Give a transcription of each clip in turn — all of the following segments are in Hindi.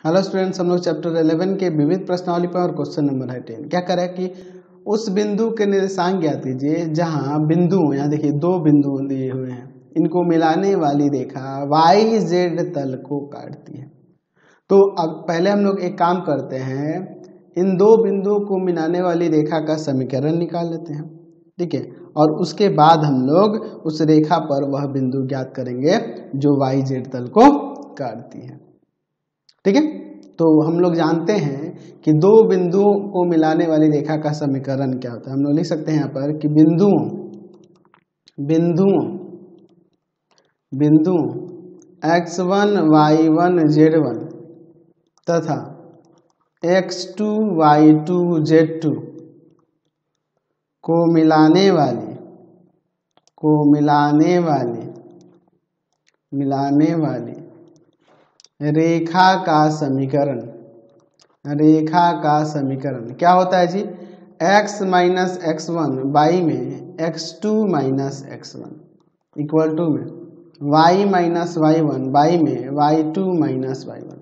हेलो स्टूडेंट्स, हम लोग चैप्टर 11 के विविध प्रश्नावली पर और क्वेश्चन नंबर है 10 क्या करें कि उस बिंदु के निर्देशांक ज्ञात कीजिए जहां बिंदु, यहाँ देखिए दो बिंदु दिए हुए हैं, इनको मिलाने वाली रेखा वाई जेड तल को काटती है। तो अब पहले हम लोग एक काम करते हैं, इन दो बिंदुओं को मिलाने वाली रेखा का समीकरण निकाल लेते हैं, ठीक है। और उसके बाद हम लोग उस रेखा पर वह बिंदु ज्ञात करेंगे जो वाई जेड तल को काटती है, ठीक है। तो हम लोग जानते हैं कि दो बिंदुओं को मिलाने वाली रेखा का समीकरण क्या होता है। हम लोग लिख सकते हैं यहाँ पर कि बिंदुओं x1 y1 z1 तथा x2 y2 z2 को मिलाने वाली रेखा का समीकरण क्या होता है जी? x माइनस x1 बाई में x2 minus x1 equal to में y माइनस y1 बाई में y2 minus y1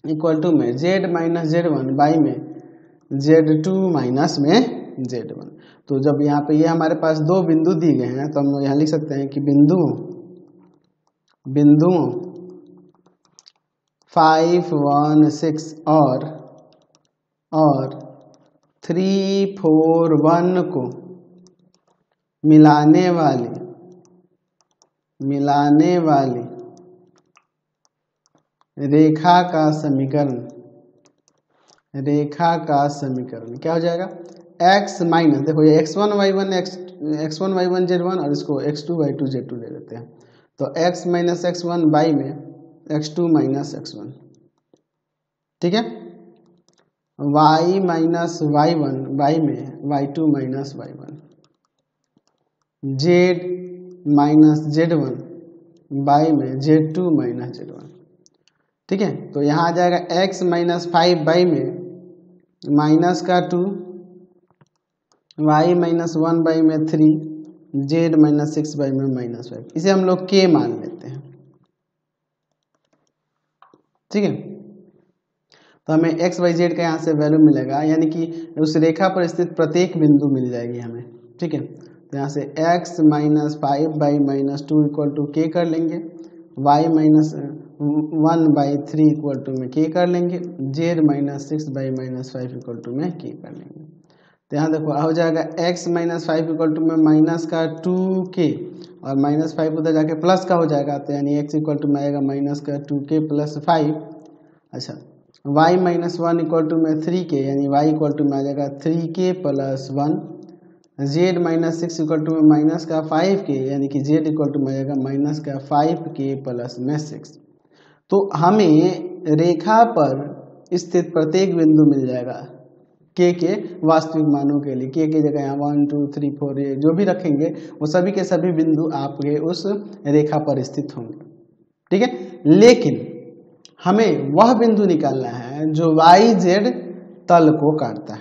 equal to में z माइनस z1 बाई में z2 माइनस में z1। तो जब यहाँ पे ये हमारे पास दो बिंदु दिए गए हैं तो हम यहाँ लिख सकते हैं कि बिंदुओं 5, 1, 6 और 3, 4, 1 को मिलाने वाली रेखा का समीकरण क्या हो जाएगा? x माइनस, देखो ये x1 y1 z1 और इसको x2 y2 z2 ले लेते हैं, तो x माइनस x1 बाई में x2 माइनस x1, ठीक है। y माइनस y1 बाई में y2 minus y1, z minus z1 by में z2 माइनस z1, ठीक है। तो यहाँ आ जाएगा x माइनस 5 बाई में माइनस का 2, y माइनस 1 बाई में 3, z माइनस 6 बाई में माइनस 5। इसे हम लोग k मान लेते हैं, ठीक है। तो हमें x y z का यहाँ से वैल्यू मिलेगा, यानी कि उस रेखा पर स्थित प्रत्येक बिंदु मिल जाएगी हमें, ठीक है। तो यहाँ से x minus 5 by minus 2 equal to k कर लेंगे, y minus 1 by 3 equal to में k कर लेंगे, z minus 6 by minus 5 equal to में k कर लेंगे। तो यहाँ देखो हो जाएगा x माइनस 5 इक्वल टू में माइनस का 2k और माइनस 5 उधर जाके प्लस का हो जाएगा, तो यानी x इक्वल टू में आएगा माइनस का 2k प्लस 5। अच्छा, y माइनस 1 इक्वल टू में 3k, यानी y इक्वल टू में आ जाएगा 3k plus 1, z minus 6 equal to में माइनस का 5k, यानी कि z इक्वल टू में आ जाएगा माइनस का 5k प्लस में 6। तो हमें रेखा पर स्थित प्रत्येक बिंदु मिल जाएगा k के वास्तविक मानों के लिए। k की जगह यहाँ 1, 2, 3, 4 ये जो भी रखेंगे वो सभी के सभी बिंदु आपके उस रेखा पर स्थित होंगे, ठीक है। लेकिन हमें वह बिंदु निकालना है जो YZ तल को काटता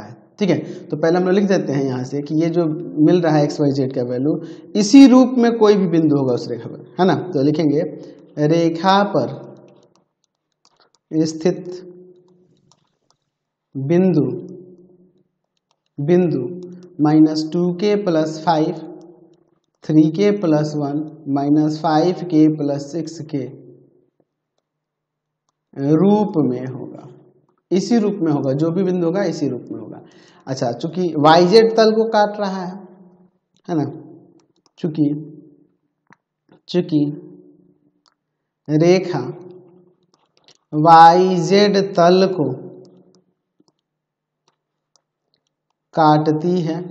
है, ठीक है। तो पहले हम लोग लिख देते हैं यहाँ से कि ये जो मिल रहा है XYZ का वैल्यू, इसी रूप में कोई भी बिंदु होगा उस रेखा पर, है ना। तो लिखेंगे रेखा पर स्थित बिंदु minus 2k plus 5, 3k plus 1, minus 5k plus 6k रूप में होगा, इसी रूप में होगा, जो भी बिंदु होगा इसी रूप में होगा। अच्छा, चूंकि YZ तल को काट रहा है ना, चूंकि रेखा YZ तल को काटती है,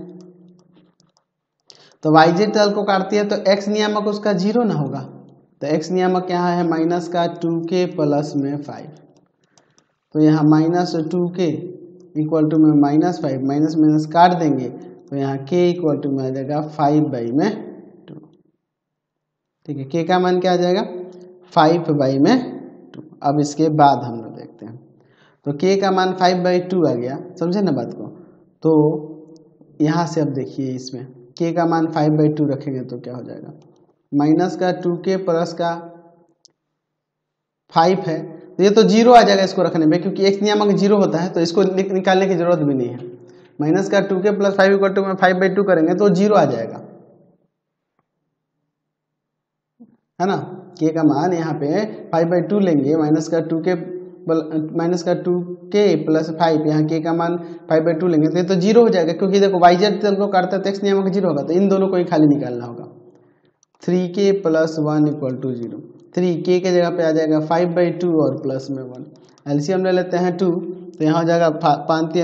तो YZ तल को काटती है तो x नियामक उसका 0 ना होगा, तो x नियामक यहाँ है माइनस का 2k प्लस में 5, तो यहाँ माइनस 2k इक्वल टू में माइनस 5, माइनस माइनस काट देंगे तो यहाँ k इक्वल टू में आ जाएगा 5 बाई में 2, ठीक है। k का मान क्या आ जाएगा? 5 बाई में 2। अब इसके बाद हम लोग देखते हैं, तो k का मान 5 बाई 2 आ गया, समझे ना बात को। तो यहाँ से अब देखिए इसमें k का मान 5 बाई 2 रखेंगे तो क्या हो जाएगा, माइनस का 2k प्लस का 5 है, तो ये तो 0 आ जाएगा इसको रखने में, क्योंकि x नियामक 0 होता है, तो इसको निकालने की जरूरत भी नहीं है। माइनस का 2k प्लस 5 इक्वल टू में 5/2 करेंगे तो 0 आ जाएगा, है ना। k का मान यहाँ पे 5/2 लेंगे, माइनस का 2k प्लस 5, यहाँ k का मान 5/2 लेंगे तो ये तो 0 हो जाएगा, क्योंकि देखो yz तल को काटता है तो x नियामक 0 होगा, तो इन दोनों को ही खाली निकालना होगा। 3k plus 1 equal to 0, 3k के जगह पे आ जाएगा 5/2 और प्लस में 1, एलसीएम ले लेते हैं 2, तो यहाँ हो जाएगा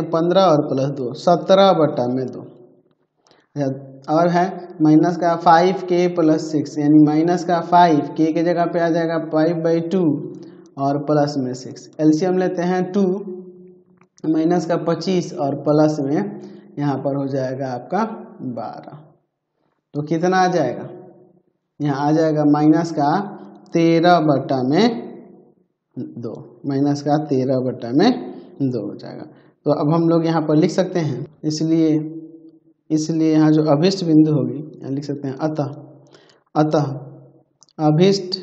15 और प्लस 2 17/2। और है माइनस का 5k प्लस 6, यानी माइनस का 5 k के जगह पे आ जाएगा 5/2 और प्लस में 6, एलसीएम लेते हैं 2, माइनस का 25 और प्लस में यहाँ पर हो जाएगा आपका 12, तो कितना आ जाएगा, यहाँ आ जाएगा माइनस का 13/2, माइनस का 13/2 हो जाएगा। तो अब हम लोग यहाँ पर लिख सकते हैं, इसलिए यहाँ जो अभिष्ट बिंदु होगी यहाँ लिख सकते हैं, अतः अभिष्ट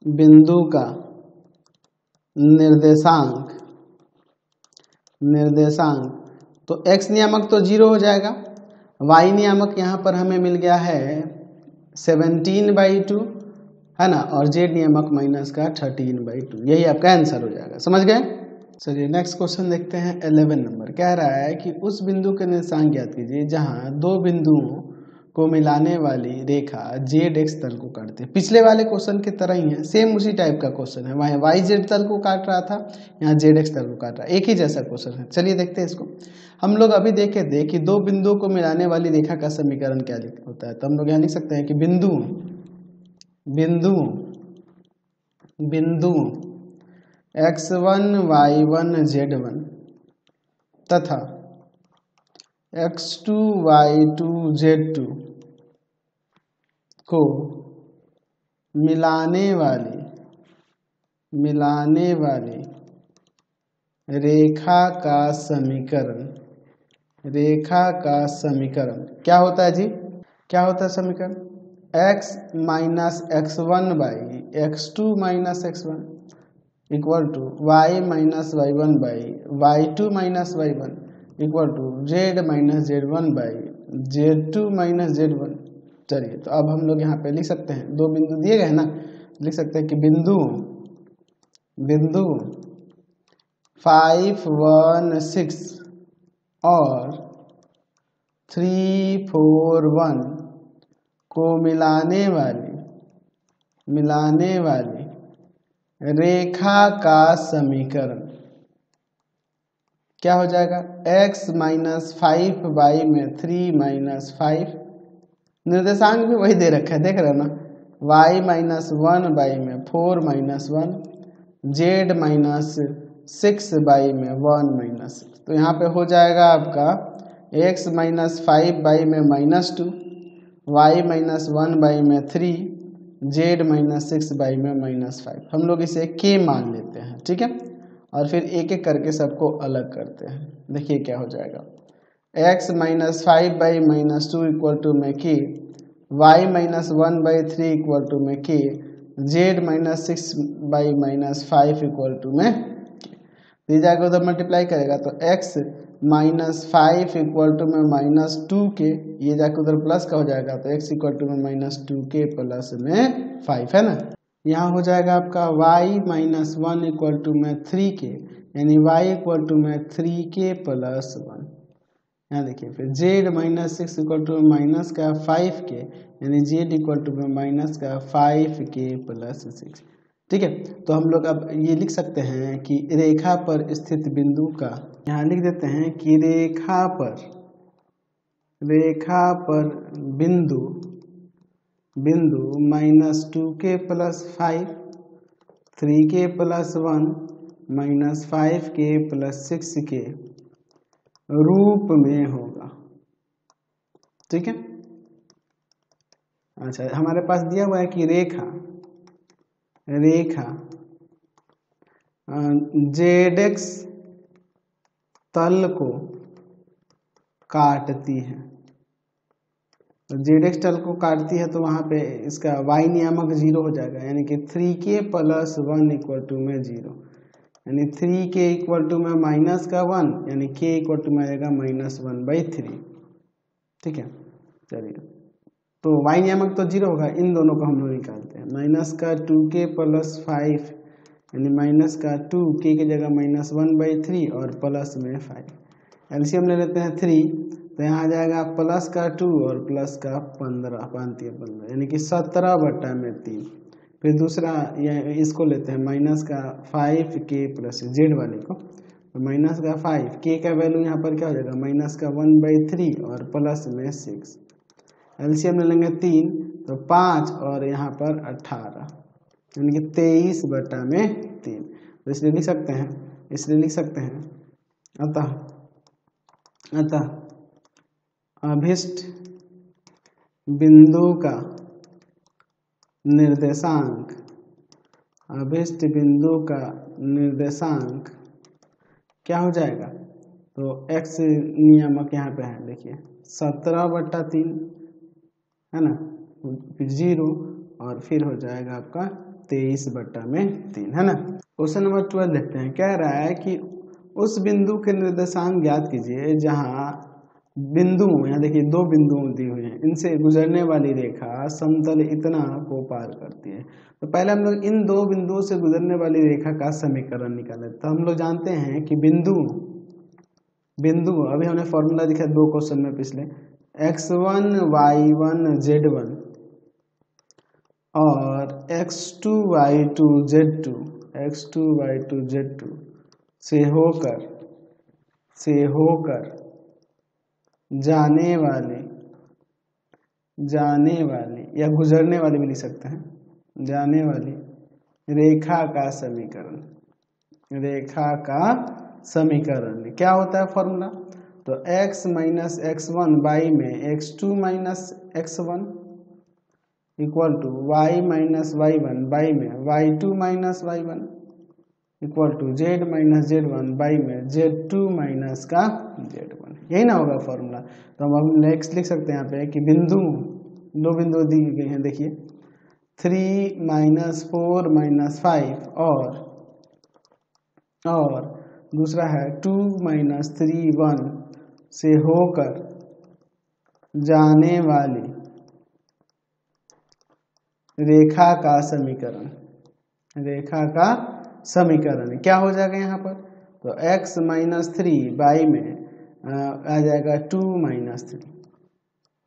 बिंदु का निर्देशांक तो x नियामक तो 0 हो जाएगा, y नियामक यहाँ पर हमें मिल गया है 17/2, है ना, और z नियामक माइनस का 13/2, यही आपका आंसर हो जाएगा। समझ गए। चलिए नेक्स्ट क्वेश्चन देखते हैं। 11 नंबर कह रहा है कि उस बिंदु के निर्देशांक ज्ञात कीजिए जहां दो बिंदुओं को मिलाने वाली रेखा ZX तल को काटती है। पिछले वाले क्वेश्चन की तरह ही है, सेम उसी टाइप का क्वेश्चन है, वहाँ YZ तल को काट रहा था, यहाँ ZX तल को काट रहा है, एक ही जैसा क्वेश्चन है। चलिए देखते हैं इसको। हम लोग अभी देखे थे कि दो बिंदुओं को मिलाने वाली रेखा का समीकरण क्या होता है, तो हम लोग यहाँ लिख सकते हैं कि बिंदु x1 y1 z1 तथा x2 y2 z2 को मिलाने वाली रेखा का समीकरण क्या होता है जी, क्या होता है समीकरण, x minus x1 by x2 minus x1 equal to y minus y1 by y2 minus y1 equal to z minus z1 by z2 minus z1। चलिए तो अब हम लोग यहाँ पे लिख सकते हैं, दो बिंदु दिए गए हैं ना, लिख सकते हैं कि बिंदु 5, 1, 6 और 3, 4, 1 को मिलाने वाली रेखा का समीकरण क्या हो जाएगा, x माइनस 5 बाई में 3 माइनस 5, निर्देशांक भी वही दे रखा है, देख रहे हो ना, y माइनस 1 बाई में 4 माइनस 1, z माइनस 6 बाई में 1 माइनस 6। तो यहाँ पे हो जाएगा आपका x माइनस 5 बाई में -2, y माइनस 1 बाई में 3, z माइनस 6 बाई में -5। हम लोग इसे k मान लेते हैं, ठीक है, और फिर एक एक करके सबको अलग करते हैं। देखिए क्या हो जाएगा, x minus 5 by -2 equal to में k, y minus 1 by 3 equal to में k, z minus 6 by -5 equal to में k। ये जाकर उधर मल्टीप्लाई करेगा तो x माइनस 5 इक्वल टू में -2k, ये जाकर उधर प्लस का हो जाएगा तो x इक्वल टू में -2k प्लस में 5, है ना। यहाँ हो जाएगा आपका y माइनस 1 इक्वल टू में 3k, यानी y इक्वल टू में 3k प्लस 1। यहाँ देखिए फिर z minus 6 equal to minus का 5k, यानी z इक्वल टू में माइनस का 5k प्लस 6। ठीक है, तो हम लोग अब ये लिख सकते हैं कि रेखा पर स्थित बिंदु का, यहाँ लिख देते हैं कि रेखा पर बिंदु -2k plus 5, 3k plus 1, -5k plus 6k रूप में होगा। ठीक है, अच्छा हमारे पास दिया हुआ है कि रेखा ZX तल को काटती है, जेड एक्स तल को काटती है तो वहाँ पे इसका वाई नियामक 0 हो जाएगा, यानी कि 3k + 1 = में 0, यानी 3k = में माइनस का 1, यानी k = में आएगा -1/3। ठीक है, चलिए तो वाई नियामक तो 0 होगा, इन दोनों को हम लोग निकालते हैं। माइनस का 2k + 5 यानी माइनस का 2, k की जगह -1/3 और प्लस में 5। एलसीएम ले लेते हैं 3, तो यहाँ आ जाएगा प्लस का 2 और प्लस का 15, 15 यानी कि 17/3। फिर दूसरा इसको लेते हैं माइनस का 5k + जेड वाले को, तो माइनस का 5, k का वैल्यू यहाँ पर क्या हो जाएगा माइनस का 1/3 और प्लस में 6। एलसीएम ले लेंगे 3, तो 5 और यहाँ पर 18 यानी कि 23/3। तो इसलिए लिख सकते हैं अतः अभिष्ट बिंदु का निर्देशांक क्या हो जाएगा, तो x नियामक यहाँ पे है, देखिए 17/3 है ना, फिर 0 और फिर हो जाएगा आपका 23/3 है ना। क्वेश्चन नंबर 12 देखते हैं, कह रहा है कि उस बिंदु के निर्देशांक ज्ञात कीजिए जहाँ बिंदुओं, यहाँ देखिए 2 बिंदुओं दी हुई हैं, इनसे गुजरने वाली रेखा समतल इतना को पार करती है। तो पहले हम लोग इन 2 बिंदुओं से गुजरने वाली रेखा का समीकरण निकालें। तो हम लोग जानते हैं कि बिंदु अभी हमने फॉर्मूला दिखा 2 क्वेश्चन में पिछले, x1 y1 z1 और x2 y2 z2 से होकर जाने वाली या गुजरने वाली भी लिख सकते हैं, जाने वाली रेखा का समीकरण क्या होता है फॉर्मूला, तो x - x1 y में x2 - x1 equal to y - y1 y में y2 - y1 equal to z - z1 y में z2 - z1। यही ना होगा फॉर्मूला। तो हम अब नेक्स्ट लिख सकते हैं यहाँ पे कि 2 बिंदु दी गई हैं, देखिए 3 - 4 - 5 और दूसरा है 2 - 3 1 से होकर जाने वाली रेखा का समीकरण क्या हो जाएगा यहाँ पर, तो x - 3 y में आ जाएगा 2 - 3,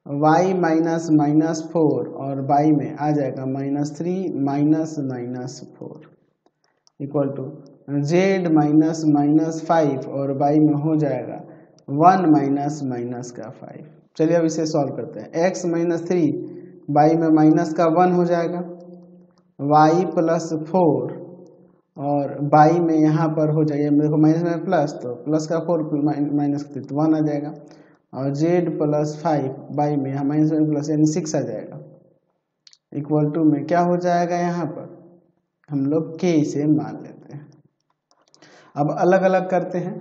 y - -4 और y में आ जाएगा -3 - -4 इक्वल टू z - -5 और y में हो जाएगा 1 - -5। चलिए अब इसे सॉल्व करते हैं। x - 3 y में माइनस का 1 हो जाएगा, y + 4 और y में यहाँ पर हो जाएगा, मेरे को माइनस में प्लस, तो प्लस का 4 माइनस का 1 आ जाएगा, और z + 5 y में यहाँ माइनस में प्लस यानी 6 आ जाएगा, इक्वल टू में क्या हो जाएगा, यहाँ पर हम लोग k से मान लेते हैं। अब अलग अलग करते हैं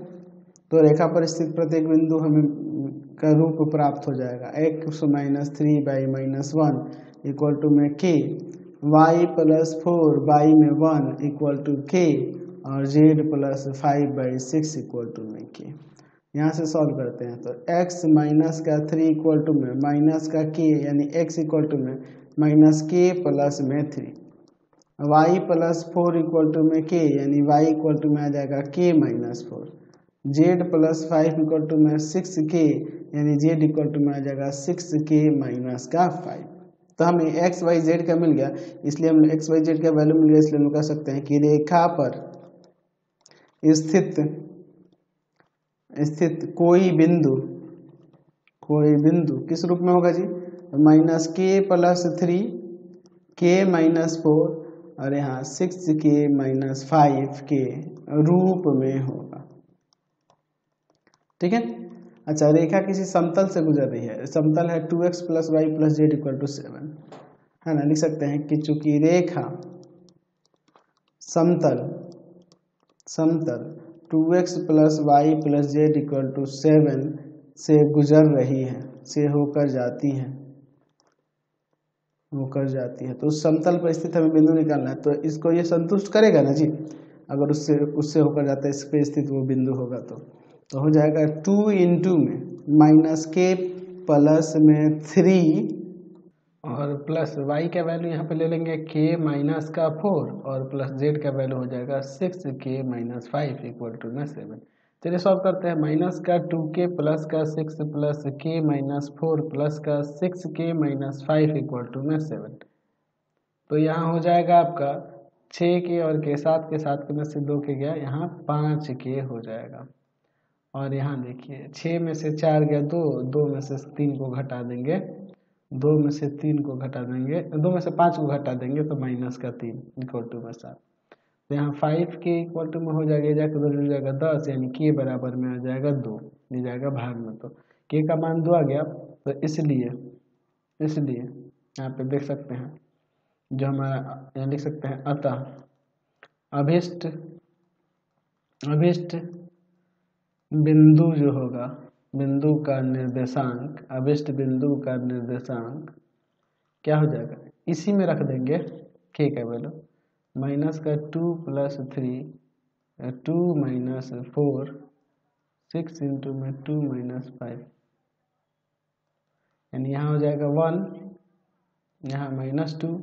तो रेखा पर स्थित प्रत्येक बिंदु हमें का रूप प्राप्त हो जाएगा, x - 3 y - 1 इक्वल टू में k, y + 4 y में 1 इक्वल टू k और z + 5/6 इक्वल टू में k। यहाँ से सॉल्व करते हैं तो x - 3 इक्वल टू में माइनस का k यानी x इक्वल टू में -k प्लस में 3, y + 4 इक्वल टू में k यानी y इक्वल टू में आ जाएगा k - 4, z + 5 इक्वल टू में 6k यानी z इक्वल टू में आ जाएगा 6k - 5। तो हमें x y z का मिल गया, इसलिए हम x y z का वैल्यू मिल गया, इसलिए हम कह सकते हैं कि रेखा पर स्थित कोई बिंदु किस रूप में होगा जी, -k + 3 k - 4 और यहाँ 6k - 5 के रूप में होगा। ठीक है, अच्छा रेखा किसी समतल से गुजर रही है, समतल है 2x + y + z = 7 है ना, लिख सकते हैं कि चूंकि रेखा समतल 2x + y + z = 7 से गुजर रही है, से होकर जाती है, वो कर जाती है। तो उस समतल पर स्थित हमें बिंदु निकालना है, तो इसको ये संतुष्ट करेगा ना जी। अगर उससे होकर जाता है इस पे स्थित वो बिंदु होगा तो हो जाएगा 2 इंटू में माइनस के प्लस में 3 और प्लस वाई का वैल्यू यहाँ पे ले लेंगे के माइनस का 4 और प्लस जेड का वैल्यू हो जाएगा 6 के माइनस 5 इक्वल टू में 7। चलिए सॉल्व करते हैं। माइनस का 2k प्लस का 6 प्लस के माइनस 4 प्लस का 6k माइनस 5 इक्वल टू में 7। तो यहाँ हो जाएगा आपका 6k और के 7 के में से 2 के गया, यहाँ 5k हो जाएगा। और यहाँ देखिए 6 में से 4 गया 2 में से 3 को घटा देंगे, 2 में से 3 को घटा देंगे, 2 में से 5 को घटा देंगे तो माइनस का 3 इक्वल टू में 7। तो यहाँ 5k इक्वल टू में हो जाएगा, जाकर 2 हो जाएगा 10, यानी k बराबर में आ जाएगा 2, मिल जाएगा भाग में। तो k का मान 2 आ गया। तो इसलिए यहाँ पे देख सकते हैं जो हमारा यहाँ लिख सकते हैं, अतः अभिष्ट बिंदु जो होगा, बिंदु का निर्देशांक, अभिष्ट बिंदु का निर्देशांक क्या हो जाएगा, इसी में रख देंगे k का वैल्यू। माइनस का 2 प्लस 3 2 माइनस 4 6 इंटू में 2 माइनस 5, यानी यहाँ हो जाएगा 1, यहाँ माइनस 2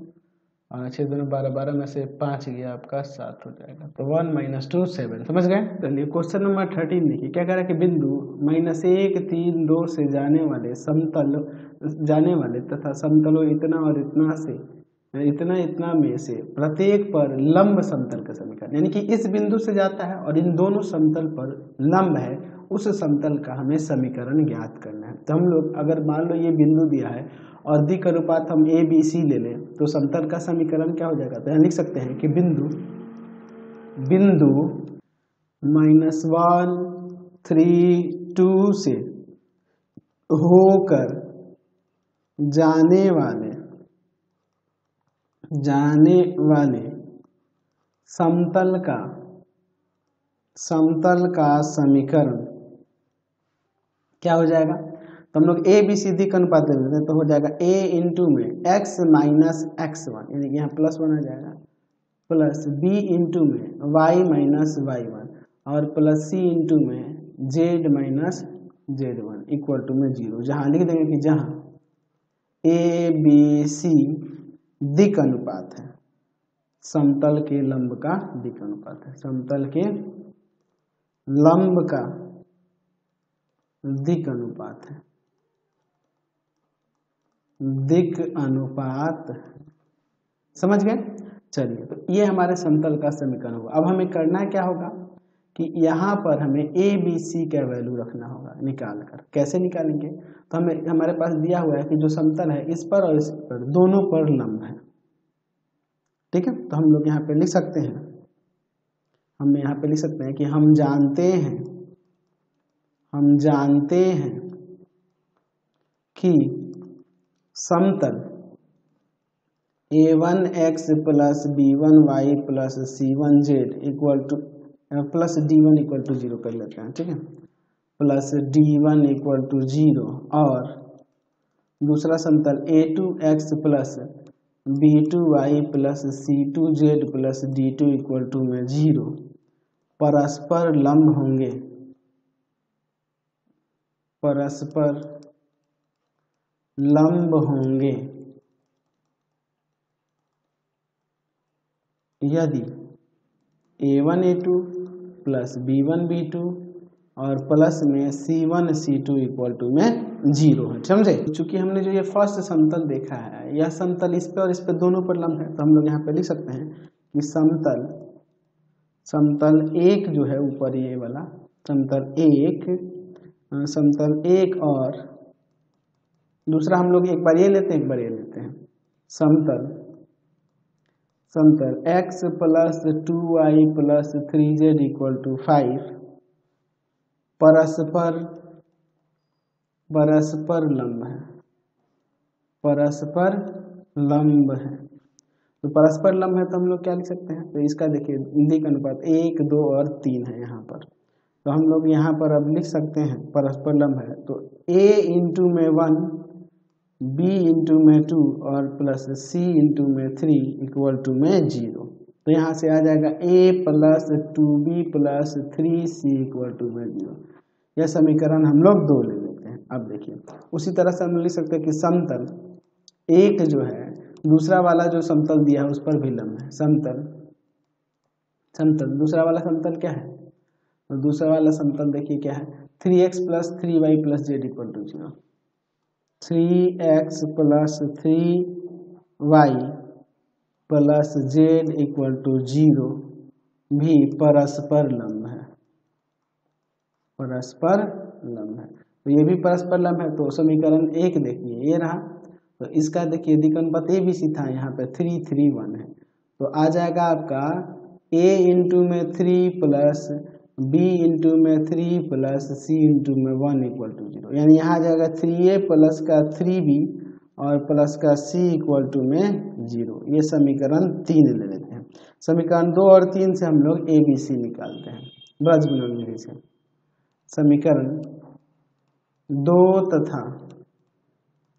और 6 2 12, 12 में से 5 गया आपका 7 हो जाएगा। तो 1 माइनस 2 7, समझ गए। चलिए क्वेश्चन नंबर 13 देखिए क्या कह रहा है कि बिंदु -1 3 2 से जाने वाले तथा समतलों इतना और इतना से इतना में से प्रत्येक पर लंब समतल का समीकरण, यानी कि इस बिंदु से जाता है और इन दोनों समतल पर लंब है, उस समतल का हमें समीकरण ज्ञात करना है। तो हम लोग अगर मान लो ये बिंदु दिया है और दिक् अनुपात हम ए बी सी ले लें तो समतल का समीकरण क्या हो जाएगा। तो यहाँ लिख सकते हैं कि बिंदु -1 3 2 से होकर जाने वाले समतल का समीकरण क्या हो जाएगा। तो हम लोग ए बी सी डी का अनुपात ले लेते हैं, तो हो जाएगा a इंटू में x माइनस x1, यानी कि यहाँ +1 आ जाएगा, प्लस b इंटू में y माइनस y1 और प्लस c इंटू में z minus z1 equal to में 0। जहाँ लिख देंगे कि जहाँ a b c दिक् अनुपात है, समतल के लंब का दिक् अनुपात है, समतल के लंब का दिक् अनुपात है, दिक् अनुपात, समझ गए। चलिए तो ये हमारे समतल का समीकरण होगा। अब हमें करना क्या होगा कि यहाँ पर हमें ए बी सी का वैल्यू रखना होगा निकाल कर। कैसे निकालेंगे, तो हमें हमारे पास दिया हुआ है कि जो समतल है इस पर और इस पर दोनों पर लंब है, ठीक है। तो हम लोग यहाँ पे लिख सकते हैं, कि हम जानते हैं कि समतल a1x plus b1y plus c1z equal to plus d1 equal to 0 कर लेते हैं, ठीक है, प्लस d1 इक्वल टू 0 और दूसरा समतल a2x plus b2y plus c2z plus d2 equal to में 0 परस्पर लंब होंगे, यदि a1 a2 plus b1 b2 और प्लस में c1 c2 इक्वल टू में 0 है, समझे। चूंकि हमने जो ये फर्स्ट समतल देखा है, यह समतल इस पे और इस पे दोनों पर लंब है, तो हम लोग यहाँ पे लिख सकते हैं कि समतल एक जो है ऊपर ये वाला समतल एक और दूसरा हम लोग एक बार ये लेते हैं एक बार ये लेते हैं, समतल x plus 2y plus 3z equal to 5 परस्पर लंब है। तो परस्पर लंब है तो हम लोग क्या लिख सकते हैं, तो इसका देखिए दिक् अनुपात 1 2 और 3 है यहाँ पर, तो हम लोग यहाँ पर अब लिख सकते हैं परस्पर लंब है, तो a इंटू में 1 b इंटू में 2 और प्लस c इंटू में 3 इक्वल टू में 0। तो यहाँ से आ जाएगा a plus 2b plus 3c equal to में 0। यह समीकरण हम लोग 2 ले लेते हैं। अब देखिए उसी तरह से हम लिख सकते हैं कि समतल एक जो है दूसरा वाला जो समतल दिया है उस पर भी लंब है। समतल दूसरा वाला समतल क्या है? तो दूसरा वाला समतल देखिए क्या है, 3x plus 3y plus z equal to 0। 3x plus 3y plus z equal to 0 भी परस्पर लंब है। परस्पर लंब है, तो ये भी परस्पर लंब है। तो समीकरण 1 देखिए ये रहा। तो इसका देखिए दिक्कत ए बी सी था, यहाँ पे 3 3 1 है। तो आ जाएगा आपका a इंटू में 3 प्लस b इंटू में 3 प्लस c इंटू में 1 इक्वल टू 0। यानी यहाँ आ जाएगा 3a प्लस का 3b और प्लस का c इक्वल टू में 0। ये समीकरण 3 ले लेते हैं। समीकरण 2 और 3 से हम लोग a b c निकालते हैं ब्रजगुणन विधि से। समीकरण 2 तथा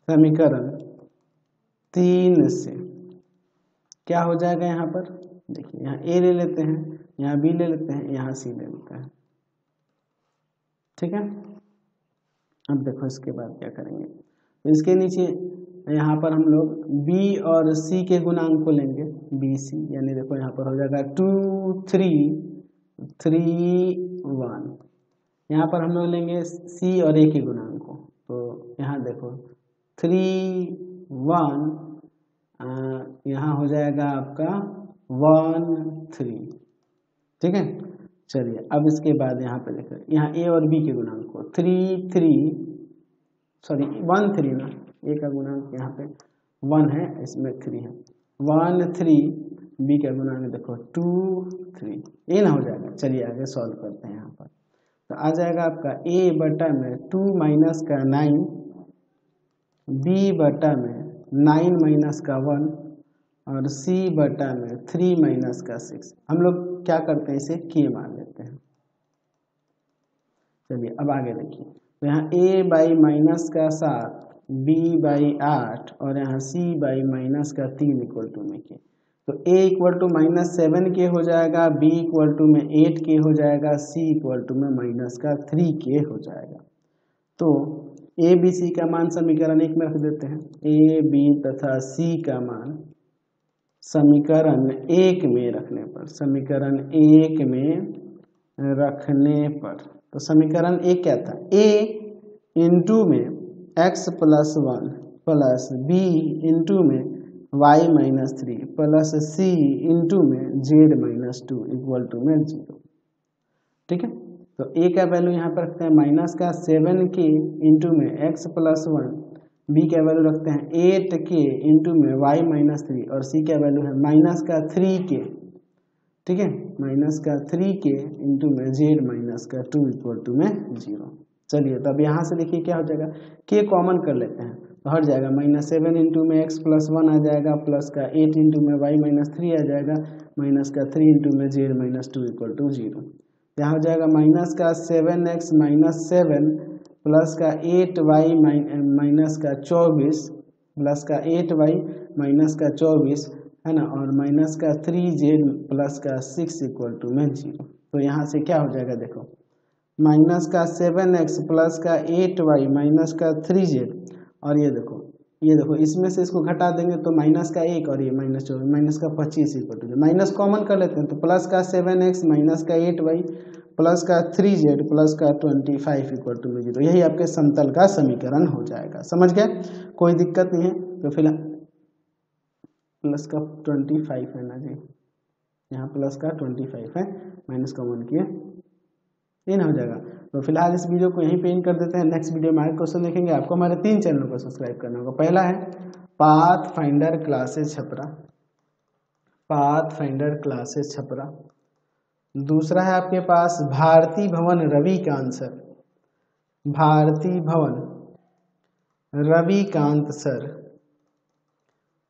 समीकरण 3 से क्या हो जाएगा, यहाँ पर देखिए यहाँ a ले लेते हैं, यहाँ b ले लेते हैं, यहाँ c ले लेते हैं। ठीक है, अब देखो इसके बाद क्या करेंगे। तो इसके नीचे यहाँ पर हम लोग b और c के गुणांक को लेंगे, b c। यानी देखो यहाँ पर हो जाएगा 2 3 3 1। यहाँ पर हम लोग लेंगे c और a के गुणांक को। तो यहाँ देखो 3 1, यहाँ हो जाएगा आपका 1 3। ठीक है, चलिए अब इसके बाद यहाँ पे देखो, यहाँ a और b के गुणांक को 1 3 ना, a का गुणांक यहाँ पे 1 है, इसमें 3 है। 1 3, b का गुणांक देखो 2 3, ये ना हो जाएगा। चलिए आगे सॉल्व करते हैं। यहाँ पर तो आ जाएगा आपका a बटा में 2 माइनस का 9, b बटा में 9 माइनस का 1 और c बटा में 3 माइनस का 6। हम लोग क्या करते हैं, इसे k मान लेते हैं। चलिए अब आगे देखिए, तो यहाँ a बाई माइनस का 7, b बाई 8 और यहाँ c बाई माइनस का 3 इक्वल टू में k। तो a इक्वल टू माइनस 7 के हो जाएगा, b इक्वल टू में 8 के हो जाएगा, c इक्वल टू में माइनस का 3 के हो जाएगा। तो a b c का मान समीकरण 1 में रख देते हैं। a b तथा c का मान समीकरण 1 में रखने पर, समीकरण 1 में रखने पर, तो समीकरण 1 क्या था, a इंटू में x plus 1 plus b into में y minus 3 plus c into में z माइनस 2 इक्वल टू में 0। ठीक है, तो a का वैल्यू यहाँ पर रखते हैं माइनस का 7k इंटू में x प्लस 1, b का वैल्यू रखते हैं 8k इंटू में y माइनस 3 और c का वैल्यू है माइनस का 3k। ठीक है, माइनस का 3k इंटू में z माइनस का 2 इक्वल टू में 0। चलिए तब यहाँ से देखिए क्या हो जाएगा, k कॉमन कर लेते हैं तो हट जाएगा, माइनस 7 इंटू में x प्लस 1 आ जाएगा, प्लस का 8 इंटू में y माइनस 3 आ जाएगा, माइनस का 3 इंटू में z माइनस 2 इक्वल टू 0। यहाँ हो जाएगा माइनस का 7x माइनस 7 प्लस का 8y माइनस का 24 प्लस का 8y माइनस का 24 है ना, और माइनस का 3z प्लस का 6 इक्वल टू में 0। तो यहाँ से क्या हो जाएगा, देखो माइनस का 7x प्लस का 8y माइनस का 3z और ये देखो इसमें से इसको घटा देंगे तो माइनस का 1 और ये माइनस 24 माइनस का 25 इक्वल टू, माइनस कॉमन कर लेते हैं तो प्लस का 7x माइनस का 8y प्लस का 3z प्लस का 25 इक्वल टू में 0। यही आपके समतल का समीकरण हो जाएगा। समझ गए, कोई दिक्कत नहीं है। तो फिलहाल प्लस का 25 है ना जी, यहाँ प्लस का 25 है, माइनस कॉमन किए, ये ना हो जाएगा। तो फिलहाल इस वीडियो को यहीं पे एंड कर देते हैं। नेक्स्ट वीडियो में आगे क्वेश्चन देखेंगे। आपको हमारे 3 चैनलों को सब्सक्राइब करना होगा। पहला है path finder classes Chhapra, path finder classes Chhapra. दूसरा है आपके पास भारती भवन रविकांत सर, भारती भवन रविकांत सर,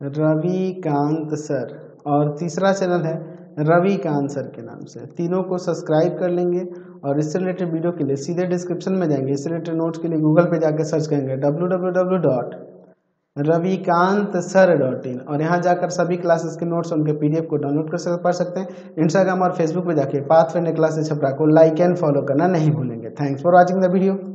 रविकांत सर। और तीसरा चैनल है रविकांत सर के नाम से। तीनों को सब्सक्राइब कर लेंगे और इससे रिलेटेड वीडियो के लिए सीधे डिस्क्रिप्शन में जाएंगे। इससे रिलेटेड नोट्स के लिए गूगल पे जाकर सर्च करेंगे www ravikant.sir.in, और यहाँ जाकर सभी क्लासेस के नोट्स उनके PDF को डाउनलोड पढ़ सकते हैं। इंस्टाग्राम और फेसबुक पे जाके पाथफाइंडर क्लासेस छपरा को लाइक एंड फॉलो करना नहीं भूलेंगे। Thanks for watching the video.